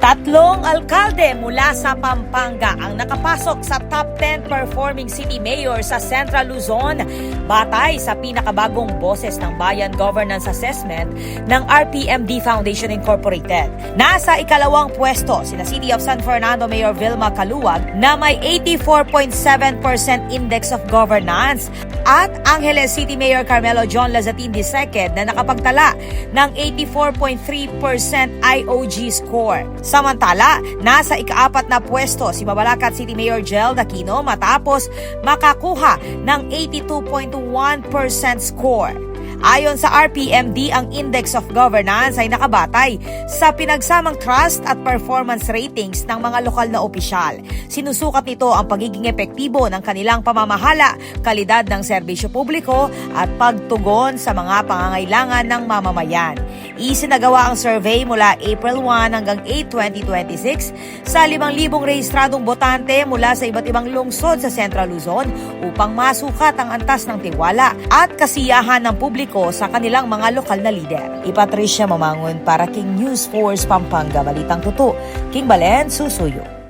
Tatlong alkalde mula sa Pampanga ang nakapasok sa top 10 performing city mayor sa Central Luzon batay sa pinakabagong Boses ng Bayan Governance Assessment ng RPMD Foundation Incorporated. Nasa ikalawang pwesto sina City of San Fernando Mayor Vilma Caluwag na may 84.7% Index of Governance at Angeles City Mayor Carmelo John Lazatin II na nakapagtala ng 84.3% IOG score. Samantala, nasa ikaapat na pwesto si Mabalacat City Mayor Jel Aquino matapos makakuha ng 82.1% score. Ayon sa RPMD, ang Index of Governance ay nakabatay sa pinagsamang trust at performance ratings ng mga lokal na opisyal. Sinusukat nito ang pagiging epektibo ng kanilang pamamahala, kalidad ng serbisyo publiko at pagtugon sa mga pangangailangan ng mamamayan. Isinagawa ang survey mula April 1 hanggang 8, 2026 sa 5,000 rehistradong botante mula sa iba't ibang lungsod sa Central Luzon upang masukat ang antas ng tiwala at kasiyahan ng publiko sa kanilang mga lokal na lider. Patricia Mamangon para King News Force Pampanga, Balitang Tuto, King Balen, Susuyo.